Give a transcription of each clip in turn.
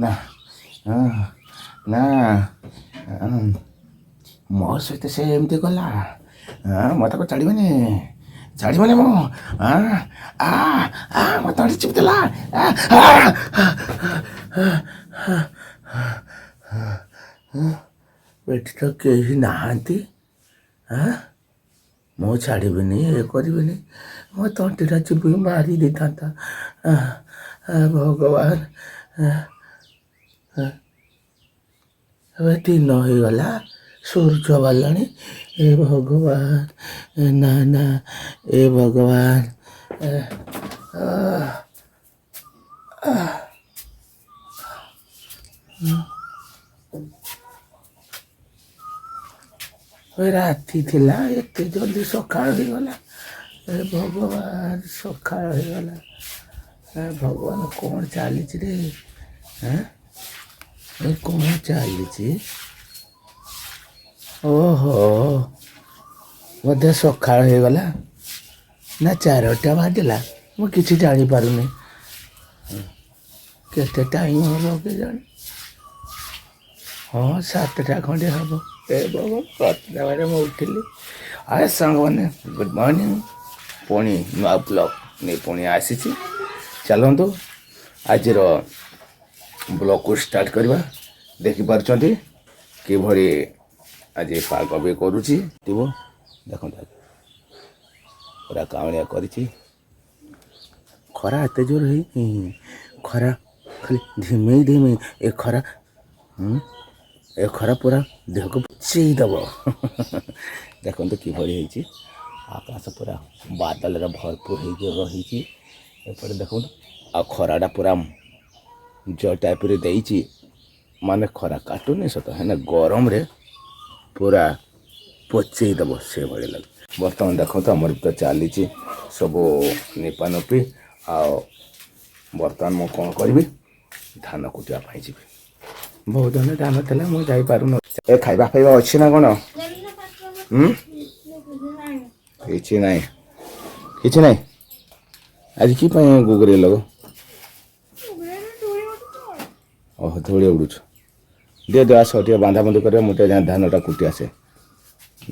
ନା ନା ମୋ ସହିତ ସେ ଏମିତି କଲା ମୁଁ ତାକୁ ଛାଡ଼ିବନି ମୁଁ ମୋତେ ଆଣି ଚିପି ଦେଲା ଏଠି ତ କେହି ନାହାନ୍ତି ମୁଁ ଛାଡ଼ିବିନି ଏ କରିବିନି ମୋ ତଣ୍ଟିଟା ଚିପି ମାରି ଦେଇଥାନ୍ତା ଭଗବାନ ଏବେ ଦିନ ହେଇଗଲା ସୂର୍ଯ୍ୟ ବାହାରିଲାଣି ଏ ଭଗବାନ ନା ନା ଏ ଭଗବାନ ରାତି ଥିଲା ଏତେ ଜଲ୍ଦି ସକାଳ ହେଇଗଲା ଏ ଭଗବାନ ସକାଳ ହେଇଗଲା ଭଗବାନ କ'ଣ ଚାଲିଛି ରେ ଏ କ'ଣ ଚାଲିଛି ଓହୋ ବୋଧେ ସକାଳ ହେଇଗଲା ନା 4ଟା ବାଜିଲା ମୁଁ କିଛି ଜାଣିପାରୁନି କେତେ ଟାଇମ୍ ହେବ କେଜାଣି ହଁ 7ଟା ଖଣ୍ଡେ ହେବ ଏ ବାବା 7ଟା ବେଳେ ମୁଁ ଉଠିଲି ଆରେ ସାଙ୍ଗମାନେ ଗୁଡ୍ ମର୍ଣ୍ଣିଂ ପୁଣି ନୂଆ ବ୍ଲଗ୍ ନେଇ ପୁଣି ଆସିଛି ଚାଲନ୍ତୁ ଆଜିର ବ୍ଲଗ୍କୁ ଷ୍ଟାର୍ଟ କରିବା ଦେଖିପାରୁଛନ୍ତି କିଭଳି ଆଜି ପାଗ ବି କରୁଛି ଥିବ ଦେଖନ୍ତୁ ପୁରା କାଉଁଳିଆ କରିଛି ଖରା ଏତେ ଜୋର ହେଇନି ଖରା ଖାଲି ଧିମେଇ ଏ ଖରା ପୁରା ଦେହକୁ ପଚେଇ ଦେବ ଦେଖନ୍ତୁ କିଭଳି ହେଇଛି ଆକାଶ ପୁରା ବାଦଲରେ ଭରପୁର ହେଇକି ରହିଛି ଏପଟେ ଦେଖନ୍ତୁ ଆଉ ଖରାଟା ପୁରା ଯେଉଁ ଟାଇପ୍ରେ ଦେଇଛି ମାନେ ଖରା କାଟୁନି ସତ ହେଲେ ଗରମରେ ପୁରା ପଚେଇ ଦେବ ସେଭଳି ଲାଗେ ବର୍ତ୍ତମାନ ଦେଖନ୍ତୁ ଆମର ତ ଚାଲିଛି ସବୁ ନିପାନୁପି ଆଉ ବର୍ତ୍ତମାନ ମୁଁ କ'ଣ କରିବି ଧାନ କୁଟିବା ପାଇଁ ଯିବି ବହୁତ ଦିନ ଧାନ ଥିଲା ମୁଁ ଯାଇପାରୁନ ଏ ଖାଇବା ଫାଇବା ଅଛି ନା କ'ଣ କିଛି ନାହିଁ ଆଜି କି ପାଇଁ ଗୁଗୁରି ଲଗ ଓହୋ ଧୂଳି ଉଡ଼ୁଛୁ ଦିଅ ଆସ ଟିକେ ବାନ୍ଧାବନ୍ଧି କରିବା ମୁଁ ଟିକେ ଧାନଟା କୁଟି ଆସେ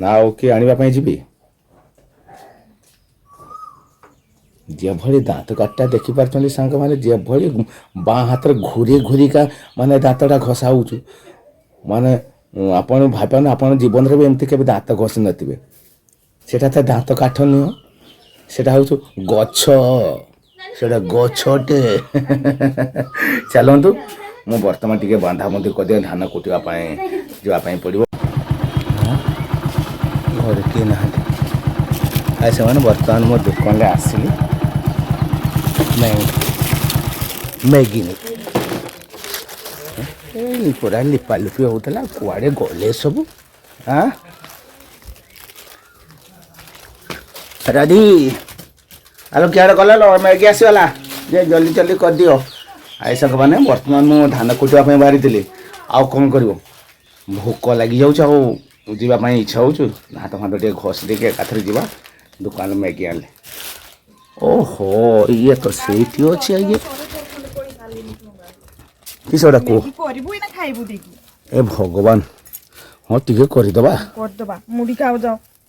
ନା ଆଉ କିଏ ଆଣିବା ପାଇଁ ଯିବି ଯେଭଳି ଦାନ୍ତ କାଠିଟା ଦେଖିପାରୁଛନ୍ତି ସାଙ୍ଗମାନେ ଯେଭଳି ବାଁ ହାତରେ ଘୁରିକା ମାନେ ଦାନ୍ତଟା ଘଷା ହେଉଛୁ ମାନେ ଆପଣ ଭାବନ୍ତୁ ଆପଣ ଜୀବନରେ ବି ଏମିତି କେବେ ଦାନ୍ତ ଘଷି ନଥିବେ ସେଇଟା ତ ଦାନ୍ତ କାଠ ନୁହଁ ସେଇଟା ହେଉଛି ଗଛ ସେଇଟା ଗଛଟେ ଚାଲନ୍ତୁ ମୁଁ ବର୍ତ୍ତମାନ ଟିକେ ବାନ୍ଧାବନ୍ଧି କରିଦିଏ ଧାନ କୁଟିବା ପାଇଁ ଯିବା ପାଇଁ ପଡ଼ିବ ଘରେ କିଏ ନାହାନ୍ତି ଆଉ ସେମାନେ ବର୍ତ୍ତମାନ ମୋ ଦୋକାନରେ ଆସିଲି ମ୍ୟାଗି ଏଇ ପୁରା ଲିପାଲିପି ହେଉଥିଲା କୁଆଡ଼େ ଗଲେ ସବୁ ରାଧି ଆଲୋ କିଆଡ଼େ ଗଲା ମ୍ୟାଗି ଆସିଗଲା ଯେ ଜଲ୍ଦି କରିଦିଅ ଆଇ ସାଙ୍ଗମାନେ ବର୍ତ୍ତମାନ ମୁଁ ଧାନ କୁଟିବା ପାଇଁ ବାହାରିଥିଲି ଆଉ କ'ଣ କରିବ ଭୋକ ଲାଗିଯାଉଛି ଆଉ ଯିବା ପାଇଁ ଇଚ୍ଛା ହେଉଛୁ ହାତ ଟିକେ ଘଷି ଦେଇକି ଏକାଥରେ ଯିବା ଦୋକାନ ମ୍ୟାଗି ଆଣିଲେ ଓହୋ ଇଏ ତ ସେଇଠି ଅଛି ଆଜ୍ଞା କି ସେଟା କୁହ ଏ ଭଗବାନ ହଁ ଟିକେ କରିଦେବା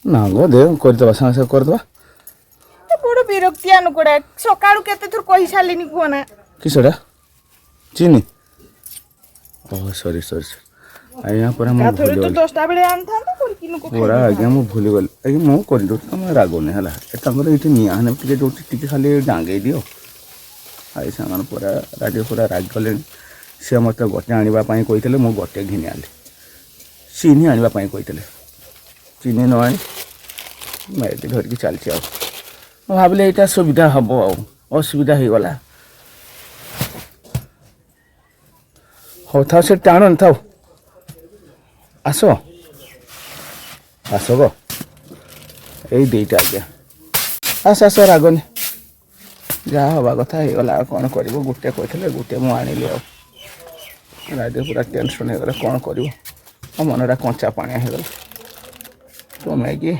ନା ଗো ଦେ କରିଦେବା ସାଙ୍ଗେ ସାଙ୍ଗେ କରିଦେବା ବଡ଼ ବିରକ୍ତି ଆନୁକଡ଼ା ସକାଳୁ କେତେ ଥର କହି ସାରିଲିନି କୁହ ନା କି ସେଟା ଚିନି ଓହ ସରି ଆଜ୍ଞା ପୁରା ମୁଁ ପୁରା ଆଜ୍ଞା ମୁଁ ଭୁଲିଗଲି ଆଜ୍ଞା ମୁଁ କରିଦେଉଛି ତମେ ରାଗୁନି ହେଲା ତାଙ୍କର ଏଇଠି ନିଆଁ ଟିକେ ଯେଉଁଠି ଟିକେ ଖାଲି ଡାଙ୍ଗେଇ ଦିଅ ଆଇ ସେମାନେ ପୁରା ରାଗିଗଲେଣି ସେ ମୋତେ ଗୋଟେ ଆଣିବା ପାଇଁ କହିଥିଲେ ମୁଁ ଗୋଟେ ଘିନି ଆଣିଲି ଚିନି ଆଣିବା ପାଇଁ କହିଥିଲେ ଚିନି ନ ଆଣି ମ୍ୟାଗି ଧରିକି ଚାଲିଛି ଆଉ ମୁଁ ଭାବିଲି ଏଇଟା ସୁବିଧା ହେବ ଆଉ ଅସୁବିଧା ହେଇଗଲା ହଉ ଥାଉ ସେ ଟାଣୁନି ଥାଉ ଆସ ଗো ଏଇ ଦୁଇଟା ଆଜ୍ଞା ଆସ ରାଗନି ଯାହା ହେବା କଥା ହେଇଗଲା ଆଉ କ'ଣ କରିବ ଗୋଟେ କହିଥିଲେ ଗୋଟେ ମୁଁ ଆଣିଲି ଆଉ ରାଧେ ପୁରା ଟେନସନ୍ ହେଇଗଲା କ'ଣ କରିବ ମୋ ମନଟା କଞ୍ଚା ପାଣିଆ ହେଇଗଲା ତୋ ମ୍ୟାଗି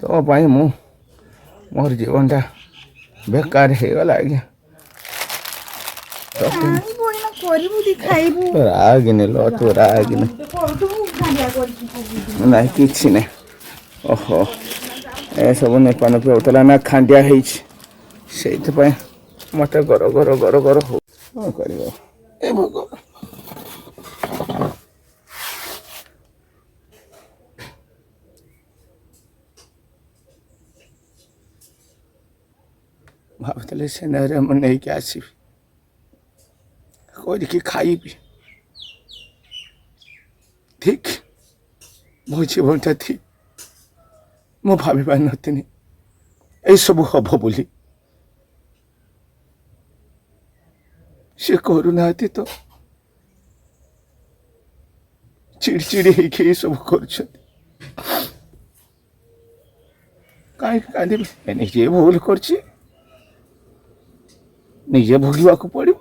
ତୋ ପାଇଁ ମୋର ଜୀବନଟା ବେକାର ହେଇଗଲା ଆଜ୍ଞା କରିବୁ ଦି ଖାଇବୁ ରାଗିନି ଲୋ ତୁ ରାଗିନି କରୁଥିବୁ ଖାଇବା କରିକି ନାଇଁ କିଛି ନାହିଁ ଓହୋ ଏସବୁ ନେପା ନେପି ହେଉଥିଲା ନା ଖାଣ୍ଡିଆ ହେଇଛି ସେଇଥିପାଇଁ ମୋତେ ଗର ଗର ଗର ଗର ହଉ କ'ଣ କରିବ ଏ ଭୋଗ ଭାବୁଥିଲି ସିନେମାରେ ମୁଁ ନେଇକି ଆସିବି କରିକି ଖାଇବି ଠିକ୍ ମୋ ଜୀବନଟା ଠିକ୍ ମୁଁ ଭାବି ପାରିନଥିଲି ଏଇସବୁ ହବ ବୋଲି ସେ କରୁନାହାନ୍ତି ତ ଚିଡ଼ିଚିଡ଼ି ହେଇକି ଏସବୁ କରୁଛନ୍ତି କାହିଁକି କାନ୍ଦିବି ନିଜେ ଭୁଲ କରିଛି ନିଜେ ଭୋଗିବାକୁ ପଡ଼ିବ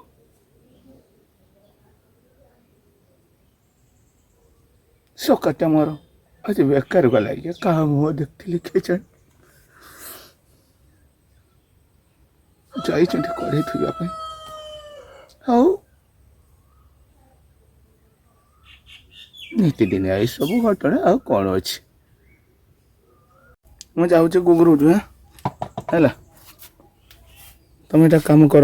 ସକାଳଟା ମୋର ଆଜି ବେକାର ଗଲା ଇଏ କାହା ମୁହଁ ଦେଖିଥିଲି କେଜାଣି ଯାଇଛନ୍ତି କଢ଼େଇ ଧୋଇବା ପାଇଁ ଆଉ ନିତିଦିନିଆ ଏସବୁ ଘଟଣା ଆଉ କ'ଣ ଅଛି ମୁଁ ଯାଉଛି ଗୁଗୁରୁଛୁ ହେଲା ତମେ ଏଇଟା କାମ କର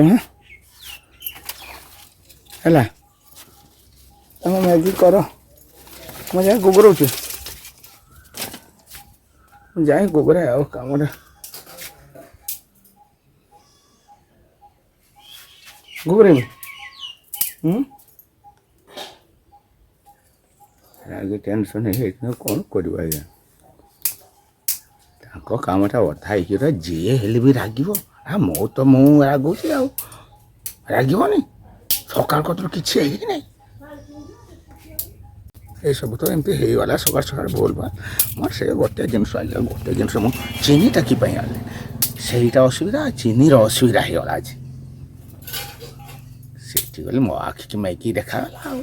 ହେଲା ତମେ ମ୍ୟାଗି କର ମୁଁ ଯାଏ ଗୁଗୁରଉଛି ମୁଁ ଯାଏ ଗୁଗୁରାଏ ଆଉ କାମଟା ଗୁଗୁରେଇବି ଆଗେ ଟେନସନ୍ ହେଇଯାଇଥିଲା କ'ଣ କରିବ ଆଜ୍ଞା ତାଙ୍କ କାମଟା ଅଧା ହେଇକି ଯିଏ ହେଲେ ବି ରାଗିବ ମୁଁ ରାଗୁଛି ଆଉ ରାଗିବନି ସକାଳ କତରୁ କିଛି ହେଇକି ନାହିଁ ଏସବୁ ତ ଏମିତି ହେଇଗଲା ସକାଳ ସକାଳ ଭୁଲ ବା ମୋର ସେ ଗୋଟେ ଜିନିଷ ଆଇଲା ଗୋଟେ ଜିନିଷ ମୁଁ ଚିନିଟା କି ପାଇଁ ଆଣିଲି ସେଇଟା ଅସୁବିଧା ଚିନିର ଅସୁବିଧା ହେଇଗଲା ଆଜି ସେଇଠି ଗଲି ମୋ ଆଖିକି ମାଇକି ଦେଖାଗଲା ଆଉ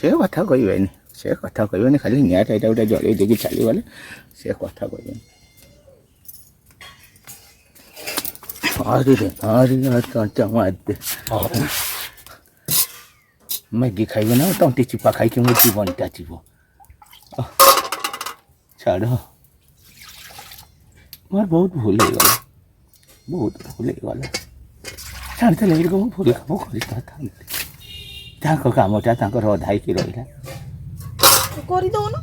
ସେ କଥା କହିବେନି ଖାଲି ନିଆଁଟା ଏଇଟା ଗୋଟେ ଜଳେଇ ଦେଇକି ଚାଲିଗଲେ ସେ କଥା କହିବେନି ମାରିଦେ ମ୍ୟାଗି ଖାଇବେ ନା ତଣ୍ଟି ଚିପା ଖାଇକି ମୋ ଜୀବନଟା ଯିବ ଛାଡ଼ ମୋର ବହୁତ ଭୁଲ ହେଇଗଲା ଜାଣିଥିଲେ ଏଇଠି ମୁଁ ଭୁଲ କାମ କରିଥାନ୍ତି ତାଙ୍କ କାମଟା ତାଙ୍କର ଅଧା ହେଇକି ରହିଲା କରିଦଉନ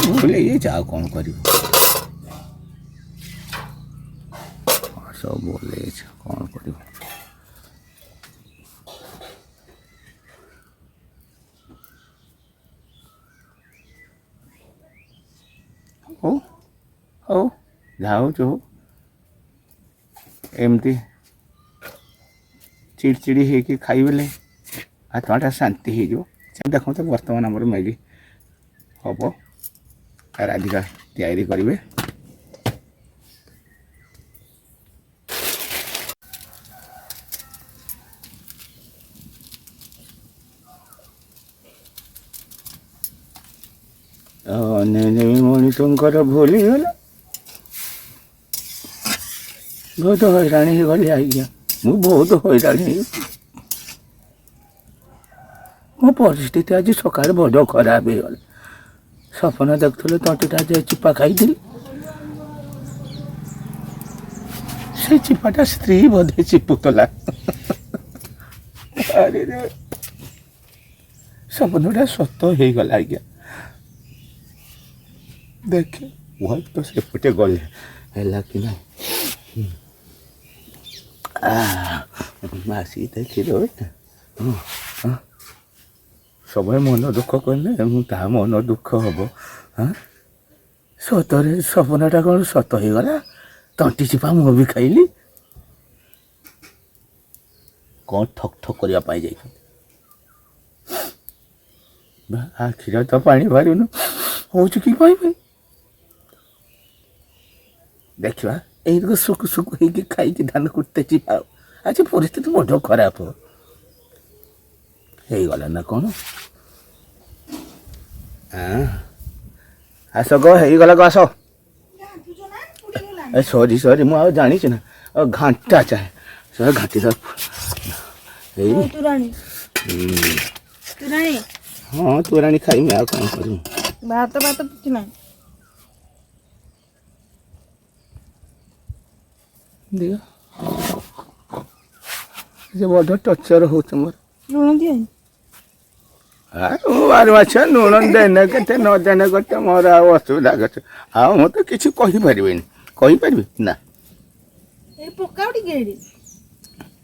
ଭୁଲ ହେଇଯାଇଛି ଆଉ କ'ଣ କରିବୁ ସବୁ ଭୁଲ ହେଇଯାଇଛି କ'ଣ କରିବୁ ହଉ ଯାହା ହଉଛି ହଉ ଏମିତି ଚିଡ଼ଚିଡ଼ି ହେଇକି ଖାଇବେଲେ ଆତ୍ମାଟା ଶାନ୍ତି ହେଇଯିବ ଦେଖନ୍ତୁ ବର୍ତ୍ତମାନ ଆମର ମ୍ୟାଗି ହବ ରାଧିକା ତିଆରି କରିବେ ମଣିଷଙ୍କର ଭୁଲ ହେଇଗଲା ବହୁତ ହଇରାଣ ହେଇଗଲି ଆଜ୍ଞା ମୁଁ ବହୁତ ହଇରାଣ ହେଇଗଲି ମୋ ପରିସ୍ଥିତି ଆଜି ସକାଳେ ବଡ଼ ଖରାପ ହେଇଗଲା ସପନ ଦେଖୁଥିଲେ ତଣ୍ଟିଟା ଯେ ଚିପା ଖାଇଥିଲି ସେ ଚିପାଟା ସ୍ତ୍ରୀ ବୋଧେ ଚିପୁଥିଲା ସପନଟା ସତ ହେଇଗଲା ଆଜ୍ଞା ଦେଖେ ହୁଏ ତ ସେପଟେ ଗଲେ ହେଲା କି ନାହିଁ ମାସି ଦେଖିଦେବେ ସବୁବେଳେ ମନ ଦୁଃଖ କଲେ ତା ମନ ଦୁଃଖ ହବ ସତରେ ସପନଟା କ'ଣ ସତ ହେଇଗଲା ତଣ୍ଟି ଚିପା ମୁଁ ବି ଖାଇଲି କ'ଣ ଠକ୍ ଠକ୍ କରିବା ପାଇଁ ଯାଇଛନ୍ତି ଆଖିରେ ତ ପାଣି ବାହାରୁନୁ ହଉଛି କି କହିବି ଦେଖିବା ଏଇଟିକୁ ସୁକୁ ସୁକୁ ହେଇକି ଖାଇକି ଧାନ କୁଟତେ ଯିବା ଆଜି ପରିସ୍ଥିତି ବଡ଼ ଖରାପ ହେଇଗଲା ନା କ'ଣ? ଆସ ଗ ହେଇଗଲା ଗ ଆସ। ଏ ସରି ମୁଁ ଆଉ ଜାଣିଛି ନା ଘାଣ୍ଟା ଚାହେଁ ସେ ଘାଣ୍ଟି ଦବ ଏଇ ହଁ ତୋରାଣୀ ଖାଇମି ଆଉ କ'ଣ କରିବି। ଭାତ କିଛି ନାହିଁ। ଦିଅ ସେ ବଡ଼ ଟର୍ଚର ହେଉଛି ମୋର। ଲୁଣ ଦିଅ। ମୁଁ ବାର ମାଛ ଲୁଣ ଦେନେ କେତେ ନ ଦେନେ କେତେ ମୋର ଆଉ ଅସୁବିଧା କେତେ। ଆଉ ମୁଁ ତ କିଛି କହିପାରିବିନି। କହିପାରିବି ନା ଏଇ ପକାଉ ଟିକେ ଏଇଠି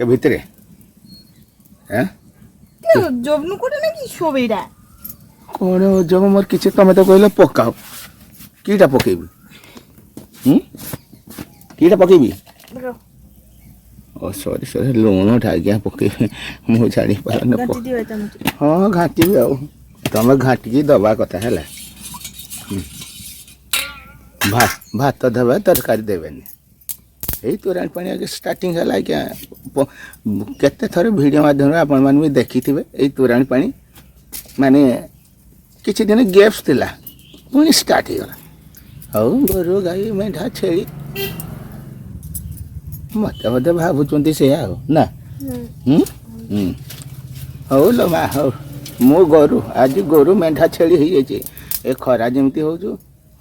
ଏ ଭିତରେ ଜବନୁ କୋଟେ ନା କି ଶୋବେଇଟା କ'ଣ ଜବ ମୋର କିଛି ତମେ ତ କହିଲ ପକାଅ। କିଟା ପକେଇବି କିଟା ପକେଇବି? ଓ ସରି ଲୁଣଟା ଆଜ୍ଞା ପକେଇବି ମୁଁ ଜାଣିପାରୁନି। ହଁ ଘାଣ୍ଟିବି ଆଉ ତମେ ଘାଣ୍ଟିକି ଦବା କଥା ହେଲା। ଭାତ ଦେବେ ତରକାରୀ ଦେବେନି। ଏଇ ତୋରାଣି ପାଣି ଆଜ୍ଞା ଷ୍ଟାର୍ଟିଂ ହେଲା ଆଜ୍ଞା କେତେ ଥର ଭିଡ଼ିଓ ମାଧ୍ୟମରେ ଆପଣମାନେ ବି ଦେଖିଥିବେ। ଏଇ ତୋରାଣି ପାଣି ମାନେ କିଛି ଦିନ ଗ୍ୟାପ୍ସ ଥିଲା ପୁଣି ଷ୍ଟାର୍ଟ ହେଇଗଲା। ହଉ ଗୋରୁ ଗାଈ ମେଣ୍ଢା ଛେଳି ମତେ ଭାବୁଛନ୍ତି ସେଇଆ ଆଉ ନା। ହଉ ଲୋ ମା ହଉ ମୁଁ ଗୋରୁ ଆଜି ଗୋରୁ ମେଣ୍ଢା ଛେଳି ହେଇଯାଇଛି। ଏ ଖରା ଯେମିତି ହଉଛୁ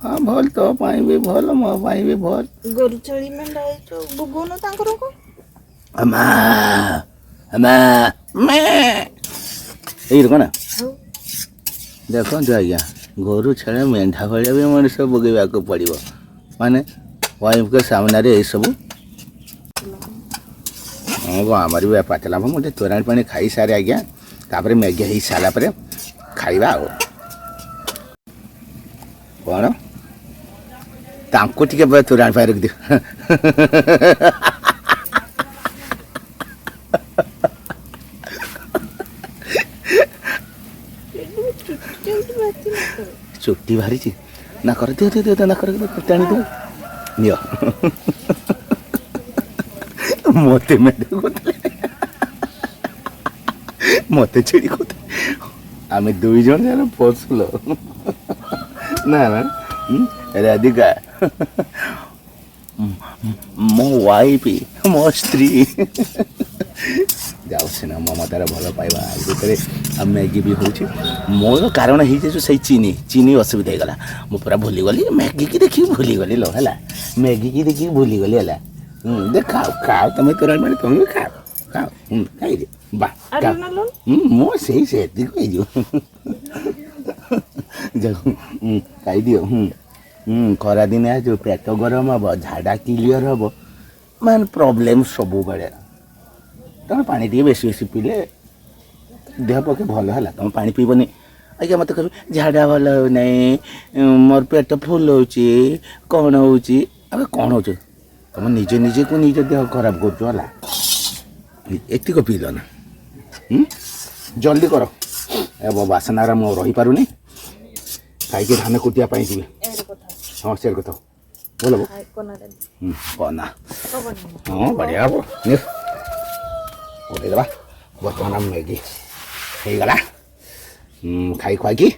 ହଁ ଭଲ ତୋ ପାଇଁ ବି ଭଲ ମୋ ପାଇଁ ବି ଭଲ। ଗୋରୁ ଛେଳି ମେଣ୍ଢା ଭୋଗଉନ ତାଙ୍କର ଏଇ କ'ଣ ଦେଖନ୍ତୁ ଆଜ୍ଞା ଗୋରୁ ଛେଳି ମେଣ୍ଢା ଭଳିଆ ବି ମଣିଷ ଭୋଗିବାକୁ ପଡ଼ିବ। ମାନେ ୱାଇଫ୍ଙ୍କ ସାମ୍ନାରେ ଏଇସବୁ ହଁ ଆମର ବି ବେପାର ଥିଲା। ମୁଁ ଟିକେ ତୋରାଣି ପାଣି ଖାଇସାରେ ଆଜ୍ଞା ତାପରେ ମ୍ୟାଗି ହେଇସାରିଲା ପରେ ଖାଇବା ଆଉ କ'ଣ ତାଙ୍କୁ ଟିକେ ତୋରାଣି ପାଣି ରଖିଦିଅ। ଚୁଟି ବାହାରିଛି ନାକର ଦିଅ ନାକର ଟାଣି ଦିଅ ନିଅ। ମତେ ମତେ ଛେଳି କହୁଥିଲେ ଆମେ ଦୁଇ ଜଣ ଯାକ ପଶୁଲ ନା ରାଧିକା ମୋ ୱାଇଫ ମୋ ସ୍ତ୍ରୀ ଯାଉଛି ନା ମମତାର ଭଲ ପାଇବା ଭିତରେ ଆଉ ମ୍ୟାଗି ବି ହେଉଛି। ମୋର କାରଣ ହେଇଯାଇଛି ସେଇ ଚିନି ଅସୁବିଧା ହେଇଗଲା। ମୁଁ ପୁରା ଭୁଲିଗଲି ମ୍ୟାଗିକି ଦେଖିକି ଭୁଲିଗଲି ଲ ହେଲା ମ୍ୟାଗିକି ଦେଖିକି ଭୁଲିଗଲି ହେଲା। ଖାଅ ତମେ ତୋରାଣି ପାଣି ତମେ ବି ଖାଅ ଖାଇଦିଅ ବା ମୁଁ ସେତିକି କହିଯିବ ଖାଇଦିଅ। ଖରାଦିନେ ଯେଉଁ ପେଟ ଗରମ ହେବ ଝାଡ଼ା କ୍ଲିଅର ହେବ ମାନେ ପ୍ରୋବ୍ଲେମ୍ ସବୁବେଳେ। ତମେ ପାଣି ଟିକେ ବେଶୀ ପିଇଲେ ଦେହ ପକ୍ଷେ ଭଲ ହେଲା। ତମେ ପାଣି ପିଇବନି ଆଜ୍ଞା ମୋତେ କହିବେ ଝାଡ଼ା ଭଲ ହେଉନାହିଁ ମୋର ପେଟ ଫୁଲ ହେଉଛି କ'ଣ ହେଉଛି। ଆବେ କ'ଣ ହେଉଛି ତମେ ନିଜକୁ ନିଜ ଦେହ ଖରାପ କରୁଛ ହେଲା। ଏତିକ ପିଇଲ ନା ଜଲ୍ଦି କର ଏ ବାସନାରେ ମୁଁ ରହିପାରୁନି ଖାଇକି ଧାନ କୁଟିବା ପାଇଁ ଯିବି। ହଁ ସେ କଥା ଭଲ କନା ହଁ ବଢ଼ିଆ ହବ ଉଠେଇଦେବା। ବର୍ତ୍ତମାନ ମ୍ୟାଗି ହେଇଗଲା ଖାଇ ଖୁଆକି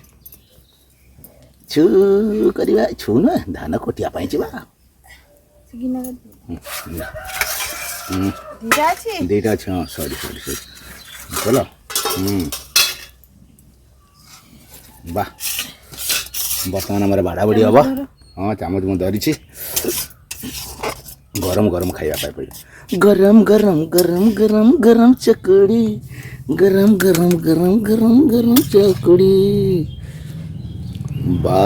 ଛୁ କରିବା ଛୁ ନୁହେଁ ଧାନ କୁଟିବା ପାଇଁ ଯିବା। ଦୁଇଟା ଅଛି ହଁ ସରି ଭଲ ବା ବର୍ତ୍ତମାନ ଆମର ବାଡ଼ାବାଡ଼ି ହେବ। ହଁ ଚାମଚ ମୁଁ ଧରିଛି ଗରମ ଖାଇବା ପାଇଁ ପଡ଼ିବ। ଗରମ ଚକୁଡ଼ି ଗରମ ଚକୁଡ଼ି ବା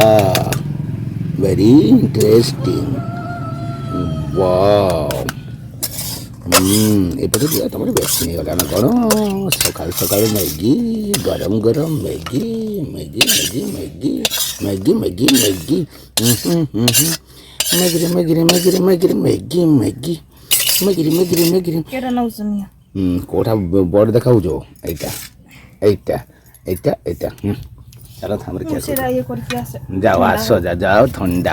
ଭେରି ଇଣ୍ଟରେଷ୍ଟିଂ ଏପଟେ ତମର ବେଶୀ ହେଇଗଲା ନା କ'ଣ ସକାଳୁ ମ୍ୟାଗି ଗରମ ମ୍ୟାଗି କୋଉଟା ବଡ଼ ଦେଖାଉଛ ଏଇଟା ଚାଲ ଯାଅ ଆସ ଯାଅ ଥଣ୍ଡା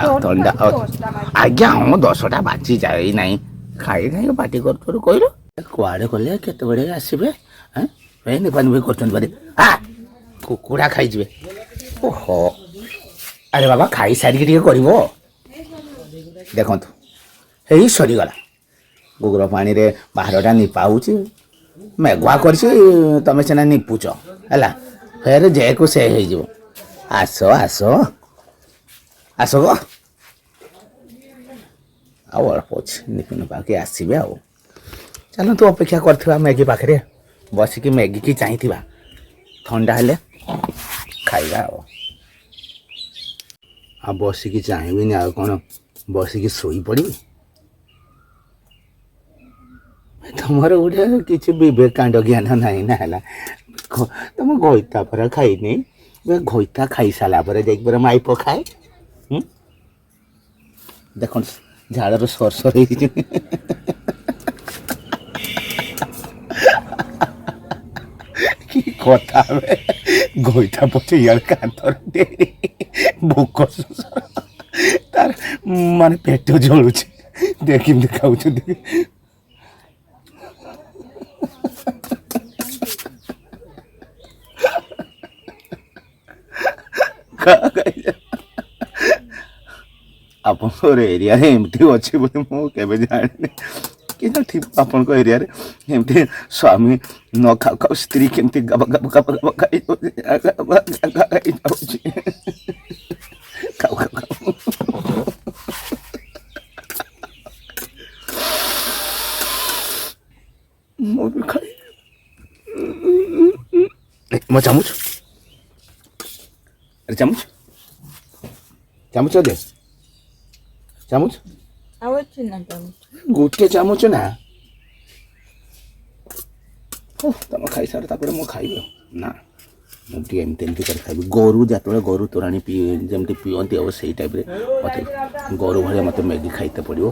ଆଜ୍ଞା ହଁ 10ଟା ବାଜି ଯାଇନାହିଁ ଖାଇ ପାଟି କରୁ କହିଲ କୁଆଡ଼େ ଗଲେ କେତେବେଳେ ଆସିବେ ଏ ନିପା ନିପି କରୁଛନ୍ତି ବାରି କୁକୁଡ଼ା ଖାଇଯିବେ ଓହୋ ଆରେ ବାବା ଖାଇସାରିକି ଟିକେ କରିବ ଦେଖନ୍ତୁ ହେଇ ସରିଗଲା ଗୋବର ପାଣିରେ ବାହାରଟା ନିପା ହେଉଛି ମେଘୁଆ କରିଛି ତମେ ସିନା ନିପୁଛ ହେଲା ଫେରେ ଯେକୁ ସେ ହେଇଯିବ ଆସ ଆସ ଆସ ଗ ଆଉ ଅଳ୍ପ ଅଛି ନିପି ନିପାକି ଆସିବେ ଆଉ ଚାଲନ୍ତୁ ଅପେକ୍ଷା କରିଥିବା ମ୍ୟାଗି ପାଖରେ ବସିକି ମ୍ୟାଗିକି ଚାହିଁଥିବା ଥଣ୍ଡା ହେଲେ ଖାଇବା ଆଉ ବସିକି ଚାହିଁବିନି ଆଉ କ'ଣ ବସିକି ଶୋଇପଡ଼ିବି ତମର ଗୋଟେ କିଛି ବିବେକାଣ୍ଡ ଜ୍ଞାନ ନାହିଁ ନା ହେଲା ତମ ଘଇତା ପରା ଖାଇନି ଘଇତା ଖାଇସାରିଲା ପରେ ଯାଇକି ପରା ମାଇପ ଖାଏ ଦେଖନ୍ତୁ ଝାଡ଼ର ସରସର ହେଇଛି କି କଥା ଘଇତା ପଛେ ଇଆଡ଼େ କାନ୍ଥରେ ଭୋକ ତାର ମାନେ ପେଟ ଜଳୁଛି ଦେଖ କେମିତି ଖାଉଛନ୍ତି ଆପଣଙ୍କର ଏରିଆରେ ଏମିତି ଅଛି ବୋଲି ମୁଁ କେବେ ଜାଣିନି କିନ୍ତୁ ଠିକ ଆପଣଙ୍କ ଏରିଆରେ ଏମିତି ସ୍ୱାମୀ ନ ଖାଉ ଖାଉ ସ୍ତ୍ରୀ କେମିତି ଖାଇଯାଉଛି ଖାଉ ଖାଉ ଖାଉ ମୁଁ ବି ଖାଇ ମୋ ଚାମଚ ଆରେ ଚାମଚ ଚାମଚ ଦେ ଚାମଚ ଆଉ ଅଛି ନା ଚାମଚ ଗୋଟେ ଚାମଚ ନା ତମେ ଖାଇସାର ତାପରେ ମୁଁ ଖାଇବି ନା ମୁଁ ଟିକେ ଏମିତି ଏମିତି କରି ଖାଇବି ଗୋରୁ ଯେତେବେଳେ ଗୋରୁ ତୋରାଣି ଯେମିତି ପିଅନ୍ତି ଆଉ ସେଇ ଟାଇପ୍ରେ ମୋତେ ଗୋରୁ ଭଳିଆ ମୋତେ ମ୍ୟାଗି ଖାଇତେ ପଡ଼ିବ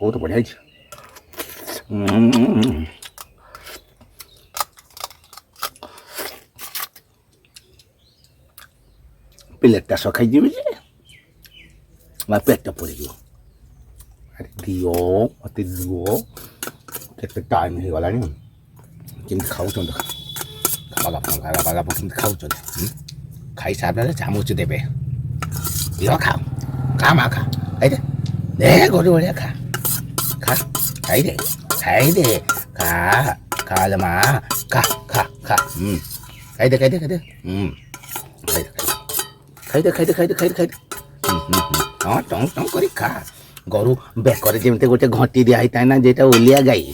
ବହୁତ ବଢ଼ିଆ ହେଇଛି ପ୍ଲେଟ୍ଟା ସଖାଇଯିବି ଯେ ପେଟ ପଡ଼ିଯିବ ଆରେ ଦିଅ ମୋତେ ଦିଅ କେତେ ଟାଇମ୍ ହେଇଗଲାଣି କେମିତି ଖାଉଛନ୍ତି ବାଗା କେମିତି ଖାଉଛନ୍ତି ଖାଇସାରିଲେ ଚାମଚ ଦେବେ ଦିଅ ଖାଅ ଖା ମା ଖା ଖାଇଦେ ଦେ ଗୋରୁ ଭଳିଆ ଖା ଖା ଖାଇଦେ ଖାଇଦେ ଖା ଖାଲେ ମା ଖା ଖା ଖା ଖାଇଦେ ଖାଇଦେ ଖାଇଦେ ଖାଇଦେ ଖାଇଦେ ଖାଇଦେ ଖାଇଦେ ଖାଇଦେ ହଁ ଟଙ୍ଗ ଟଙ୍ଗ କରି ଖା ଗୋରୁ ବେକରେ ଯେମିତି ଗୋଟେ ଘଣ୍ଟି ଦିଆ ହେଇଥାଏ ନା ଯେଟା ଓଲିଆ ଗାଈ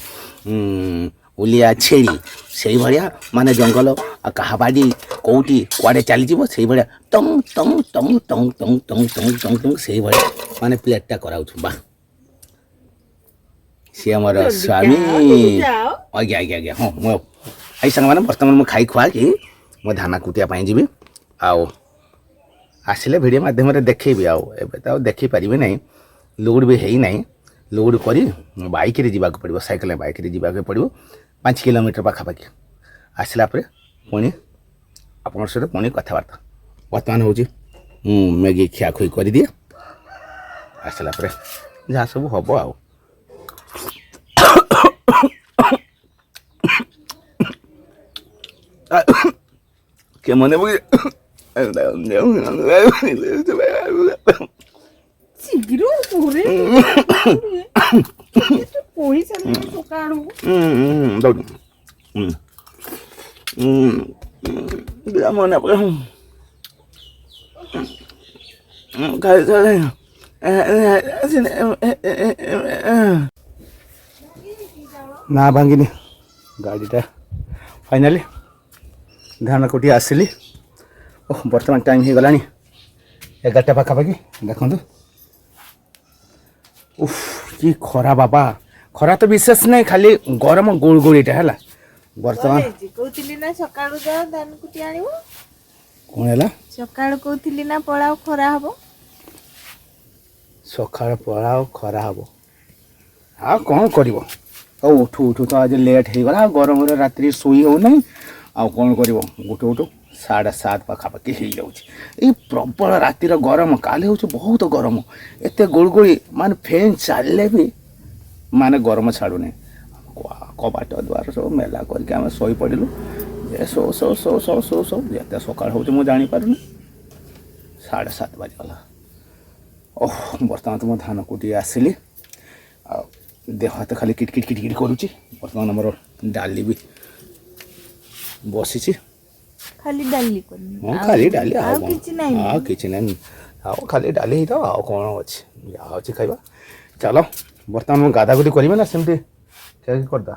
ଓଲିଆ ଛେଳି ସେଇଭଳିଆ ମାନେ ଜଙ୍ଗଲ କାହାବାଡ଼ି କେଉଁଠି କୁଆଡ଼େ ଚାଲିଯିବ ସେଇଭଳିଆ Tong Tong Tong Tong Tong Tong Tong Tong Tong ସେଇଭଳିଆ ମାନେ ପ୍ଲେଟ୍ଟା କରାଉଛୁ ବା ସିଏ ଆମର ସ୍ୱାମୀ ଆଜ୍ଞା ଆଜ୍ଞା ଆଜ୍ଞା ହଁ ମୁଁ ଏଇ ସାଙ୍ଗମାନେ ବର୍ତ୍ତମାନ ମୁଁ ଖାଇ ଖୁଆକି ମୁଁ ଧାନ କୁଟିବା ପାଇଁ ଯିବି ଆଉ ଆସିଲେ ଭିଡ଼ିଓ ମାଧ୍ୟମରେ ଦେଖେଇବି ଆଉ ଏବେ ତ ଆଉ ଦେଖିପାରିବି ନାହିଁ ଲୋଡ଼୍ ବି ହେଇନାହିଁ ଲୋଡ଼୍ କରି ବାଇକ୍ରେ ଯିବାକୁ ପଡ଼ିବ ସାଇକେଲ ବାଇକ୍ରେ ଯିବାକୁ ପଡ଼ିବ 5 କିଲୋମିଟର ପାଖାପାଖି ଆସିଲା ପରେ ପୁଣି ଆପଣଙ୍କ ସହିତ ପୁଣି କଥାବାର୍ତ୍ତା ବର୍ତ୍ତମାନ ହେଉଛି ମୁଁ ମ୍ୟାଗି ଖିଆଖୁଇ କରିଦିଏ ଆସିଲା ପରେ ଯାହା ସବୁ ହେବ ଆଉ କେ ମନେ ଶୀଘ୍ର କହିସାରିଲି ସକାଳୁ ମନେ ଖାଇସାରି ନା ଭାଙ୍ଗିନି ଗାଡ଼ିଟା ଫାଇନାଲି ଧାନ କୋଟି ଆସିଲି ବର୍ତ୍ତମାନ ଟାଇମ୍ ହେଇଗଲାଣି 11ଟା ପାଖାପାଖି ଦେଖନ୍ତୁ କି ଖରା ବାବା ଖରା ତ ବିଶେଷ ନାହିଁ ଖାଲି ଗରମ ଗୁଳଗୁଳିଟା ହେଲା ବର୍ତ୍ତମାନ କହୁଥିଲି ନା ସକାଳୁ ଯାଅ ଧାନ କୁଟି ଆଣିବ କ'ଣ ହେଲା ସକାଳୁ କହୁଥିଲି ନା ପଳାଉ ଖରା ହବ ସକାଳ ପଳାଉ ଖରା ହବ ଆଉ କ'ଣ କରିବ ଆଉ ଉଠୁ ଉଠୁ ତ ଆଜି ଲେଟ୍ ହେଇଗଲା ଆଉ ଗରମରେ ରାତିରେ ଶୋଇ ହେଉନାହିଁ ଆଉ କ'ଣ କରିବ ଉଠୁ ଉଠୁ 7:30 ପାଖାପାଖି ହେଇଯାଉଛି। ଏଇ ପ୍ରବଳ ରାତିର ଗରମ, କାଲି ହେଉଛି ବହୁତ ଗରମ, ଏତେ ଗୁଳୁଗୁଳି ମାନେ ଫ୍ୟାନ୍ ଚାଲିଲେ ବି ମାନେ ଗରମ ଛାଡ଼ୁନି। କବାଟ ଦ୍ୱାର ସବୁ ମେଲା କରିକି ଆମେ ଶୋଇପଡ଼ିଲୁ। ଯେ ଶୋ ଯେତେ ସକାଳ ହେଉଛି ମୁଁ ଜାଣିପାରୁନି। 7:30 ବାଜିଗଲା। ଓହ, ବର୍ତ୍ତମାନ ତ ମୁଁ ଧାନ କୁଟିକି ଆସିଲି। ଆଉ ଦେହ ହାତ ଖାଲି କିଟକିଟ କରୁଛି। ବର୍ତ୍ତମାନ ଆମର ଡାଲି ବି ବସିଛି। ଖାଲି ଡାଲି କରିନି? ହଁ ଖାଲି ଡାଲି, ଆଉ କ'ଣ? କିଛି ନାହିଁ? ଆଉ କିଛି ନାହିଁ, ଆଉ ଖାଲି ଡାଲି ହେଇଥାଉ, ଆଉ କ'ଣ ଅଛି? ଯାହା ଅଛି ଖାଇବା। ଚାଲ ବର୍ତ୍ତମାନ ମୁଁ ଗାଧାଗୁଧି କରିବି ନା ସେମିତି କରିଦେବା?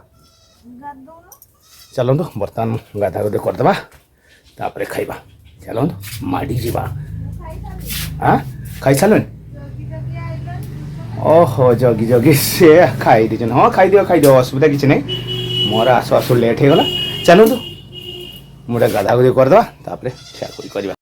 ଚାଲନ୍ତୁ ବର୍ତ୍ତମାନ ଗାଧାଗୁଧି କରିଦେବା, ତାପରେ ଖାଇବା। ଚାଲନ୍ତୁ ମାଡ଼ି ଯିବା। ହଁ ଖାଇସାରିଲଣି? ଓହୋ, ଜଗି ସେ ଖାଇ ଦେଇଛନ୍ତି। ହଁ ଖାଇଦିଅ, ଅସୁବିଧା କିଛି ନାହିଁ। ମୋର ଆସୁ ଲେଟ୍ ହେଇଗଲା। ଚାଲନ୍ତୁ ମୁଁ ଗୋଟେ ଗାଧାଗୁଧି କରିଦେବା, ତାପରେ ଖିଆଖୁଇ କରିବା।